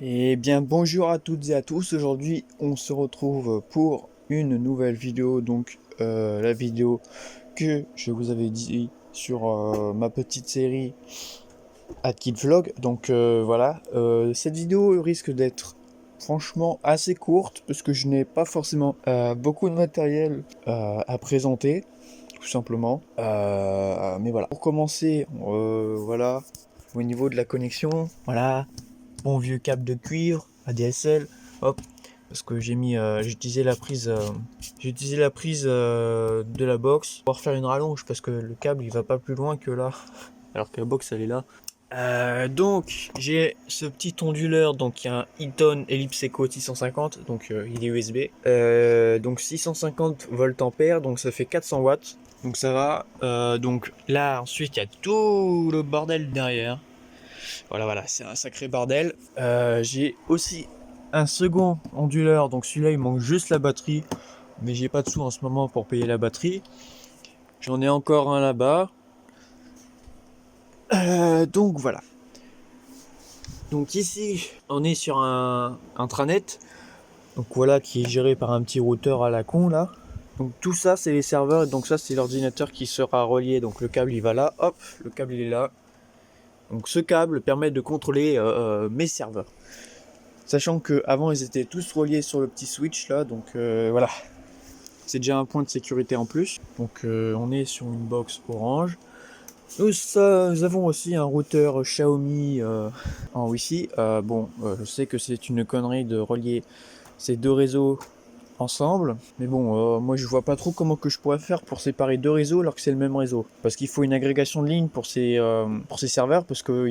Eh bien bonjour à toutes et à tous, aujourd'hui on se retrouve pour une nouvelle vidéo, donc la vidéo que je vous avais dit sur ma petite série Kid Vlog. Donc voilà, cette vidéo risque d'être franchement assez courte parce que je n'ai pas forcément beaucoup de matériel à présenter, tout simplement. Mais voilà, pour commencer, voilà, au niveau de la connexion, voilà. Bon vieux câble de cuivre, ADSL, hop, parce que j'ai utilisé la prise de la box pour faire une rallonge parce que le câble il va pas plus loin que là, alors que la box elle est là. Donc j'ai ce petit onduleur, donc il y a un Eaton Ellipse Echo 650, donc il est USB, donc 650 volts ampères, donc ça fait 400 watts, donc ça va. Donc là ensuite il y a tout le bordel derrière. Voilà, c'est un sacré bordel. J'ai aussi un second onduleur, donc celui-là il manque juste la batterie, mais j'ai pas de sous en ce moment pour payer la batterie. J'en ai encore un là-bas. Donc voilà. Donc ici, on est sur un intranet, donc voilà, qui est géré par un petit routeur à la con là. Donc tout ça c'est les serveurs, et donc ça c'est l'ordinateur qui sera relié. Donc le câble il va là, hop, le câble il est là. Donc ce câble permet de contrôler mes serveurs. Sachant que avant ils étaient tous reliés sur le petit switch là, donc voilà. C'est déjà un point de sécurité en plus. Donc on est sur une box orange. Nous avons aussi un routeur Xiaomi en Wi-Fi. Je sais que c'est une connerie de relier ces deux réseaux ensemble, mais bon, moi je vois pas trop comment que je pourrais faire pour séparer deux réseaux alors que c'est le même réseau. Parce qu'il faut une agrégation de lignes pour ces serveurs, parce que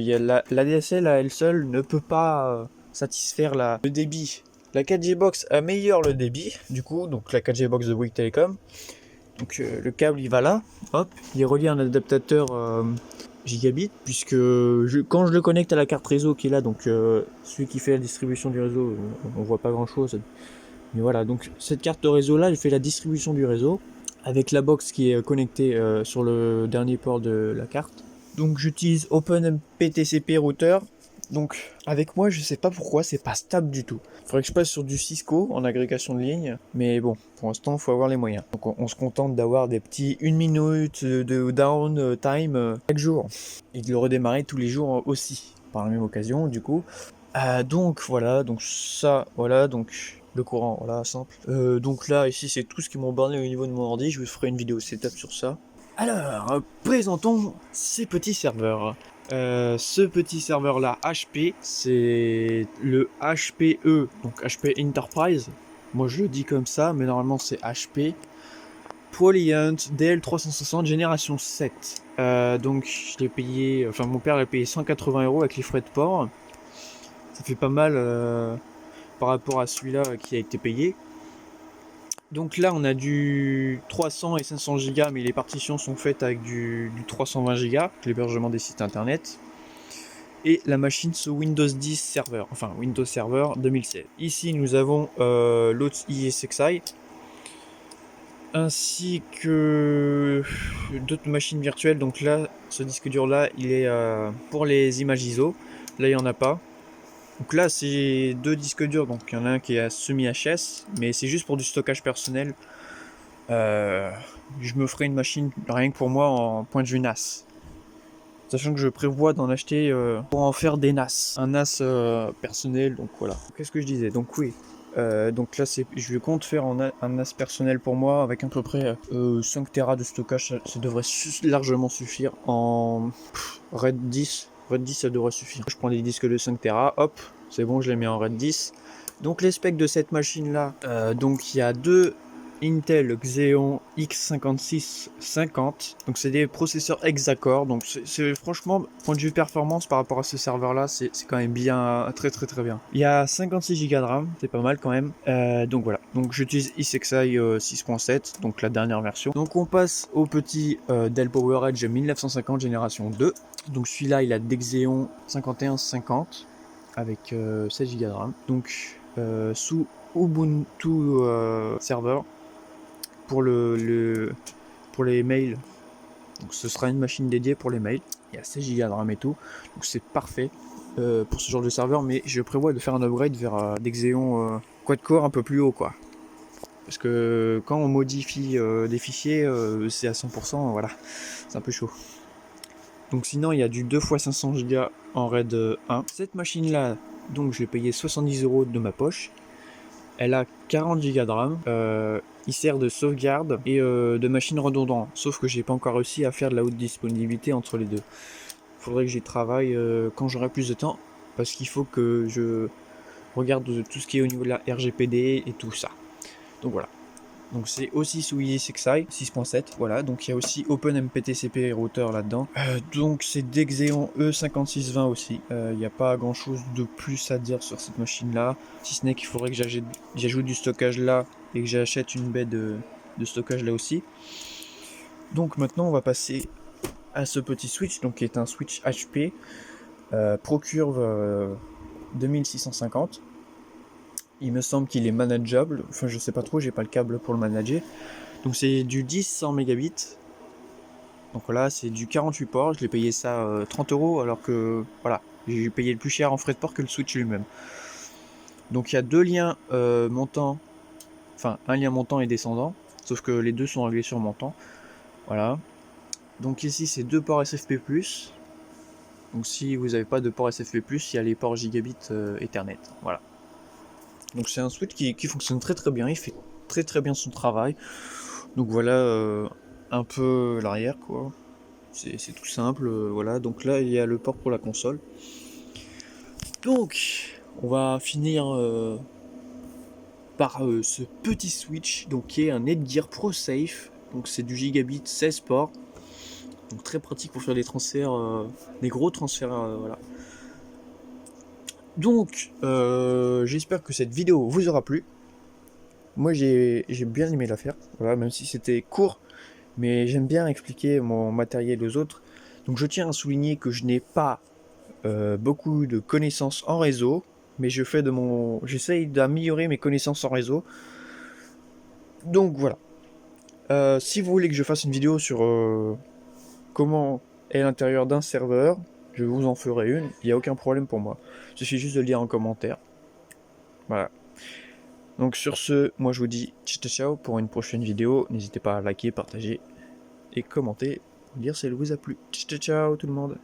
la DSL à elle seule ne peut pas satisfaire le débit. La 4G Box améliore le débit, du coup, donc la 4G Box de Bouygues Telecom. Donc le câble il va là, hop, il est relié à un adaptateur gigabit, puisque quand je le connecte à la carte réseau qui est là, donc celui qui fait la distribution du réseau, on voit pas grand chose. Mais voilà, donc cette carte de réseau là, elle fait la distribution du réseau avec la box qui est connectée sur le dernier port de la carte. Donc j'utilise OpenMPTCP router. Donc avec moi, je sais pas pourquoi, c'est pas stable du tout. Faudrait que je passe sur du Cisco en agrégation de ligne, mais bon, pour l'instant, il faut avoir les moyens. Donc on se contente d'avoir des petits 1 minute de down time chaque jour et de le redémarrer tous les jours aussi par la même occasion, du coup. Donc voilà, donc ça, voilà, donc le courant, voilà, simple. Donc là, ici, c'est tout ce qui m'ont borné au niveau de mon ordi. Je vous ferai une vidéo setup sur ça. Alors, présentons ces petits serveurs. Ce petit serveur là, HP, c'est le HPE, donc HP Enterprise. Moi je le dis comme ça, mais normalement c'est HP. Polyant DL360 génération 7. Donc je l'ai payé, enfin mon père l'a payé 180 € avec les frais de port. Ça fait pas mal par rapport à celui-là qui a été payé. Donc là on a du 300 et 500 Go, mais les partitions sont faites avec du 320 Go, l'hébergement des sites internet. Et la machine sous Windows 10 Server, enfin Windows Server 2016. Ici nous avons l'autre ESXi, ainsi que d'autres machines virtuelles. Donc là, ce disque dur là, il est pour les images ISO. Là, il n'y en a pas. Donc là, c'est deux disques durs. Donc il y en a un qui est à semi-HS, mais c'est juste pour du stockage personnel. Je me ferai une machine rien que pour moi en point de vue NAS. Sachant que je prévois d'en acheter pour en faire des NAS. Un NAS personnel, donc voilà. Qu'est-ce que je disais? Donc oui. Donc là, je compte faire un NAS personnel pour moi avec à peu près 5 Tera de stockage. Ça devrait largement suffire en RAID 10. RAID 10, ça devrait suffire. Je prends des disques de 5 Tera, hop, c'est bon, je les mets en RAID 10. Donc les specs de cette machine là, donc il y a deux Intel Xeon X5650, donc c'est des processeurs hexa-core, donc c'est franchement, point de vue performance par rapport à ce serveur là, c'est quand même bien, très bien. Il y a 56 Go de RAM, c'est pas mal quand même. Donc voilà, donc j'utilise iSXi 6.7, donc la dernière version. Donc on passe au petit Dell PowerEdge 1950 génération 2, donc celui-là il a des Xeon 5150 avec 16 Go de RAM, donc sous Ubuntu serveur pour pour les mails. Donc ce sera une machine dédiée pour les mails. Il y a 16 Go de RAM et tout, donc c'est parfait. pour ce genre de serveur, mais je prévois de faire un upgrade vers des Xeon quad-core un peu plus haut, quoi. Parce que quand on modifie des fichiers, c'est à 100%, voilà, c'est un peu chaud. Donc sinon, il y a du 2 x 500 Go en RAID 1. Cette machine-là, donc je l'ai payé 70 € de ma poche. Elle a 40 Go de RAM. Il sert de sauvegarde et de machine redondante. Sauf que j'ai pas encore réussi à faire de la haute disponibilité entre les deux. Faudrait que j'y travaille quand j'aurai plus de temps. Parce qu'il faut que je regarde tout ce qui est au niveau de la RGPD et tout ça. Donc voilà. Donc c'est aussi sous ESXi 6.7, voilà, donc il y a aussi OpenMPTCP routeur là-dedans. Donc c'est des Xeon E5620 aussi, il n'y a pas grand chose de plus à dire sur cette machine là, si ce n'est qu'il faudrait que j'ajoute du stockage là et que j'achète une baie de stockage là aussi. Donc maintenant on va passer à ce petit switch, donc qui est un switch HP ProCurve 2650. Il me semble qu'il est manageable, enfin je sais pas trop, j'ai pas le câble pour le manager. Donc c'est du 10-100 mégabits. Donc là c'est du 48 ports, je l'ai payé ça 30 € alors que voilà, j'ai payé le plus cher en frais de port que le switch lui-même. Donc il y a deux liens montants, enfin un lien montant et descendant, sauf que les deux sont réglés sur montant. Voilà. Donc ici c'est deux ports SFP+. Donc si vous n'avez pas de port SFP+, il y a les ports gigabit Ethernet. Voilà. Donc c'est un switch qui fonctionne très très bien, il fait très très bien son travail. Donc voilà un peu l'arrière quoi. C'est tout simple, voilà. Donc là il y a le port pour la console. Donc on va finir par ce petit switch, donc qui est un Netgear ProSafe. Donc c'est du gigabit 16 ports. Donc très pratique pour faire des transferts, des gros transferts, voilà. Donc j'espère que cette vidéo vous aura plu. Moi j'ai bien aimé la faire, voilà, même si c'était court, mais j'aime bien expliquer mon matériel aux autres. Donc je tiens à souligner que je n'ai pas beaucoup de connaissances en réseau, mais j'essaye d'améliorer mes connaissances en réseau. Donc voilà. Si vous voulez que je fasse une vidéo sur comment est l'intérieur d'un serveur, je vous en ferai une, il n'y a aucun problème pour moi. Il suffit juste de le dire en commentaire. Voilà. Donc sur ce, moi je vous dis ciao ciao pour une prochaine vidéo. N'hésitez pas à liker, partager et commenter, dire si elle vous a plu. Ciao ciao tout le monde.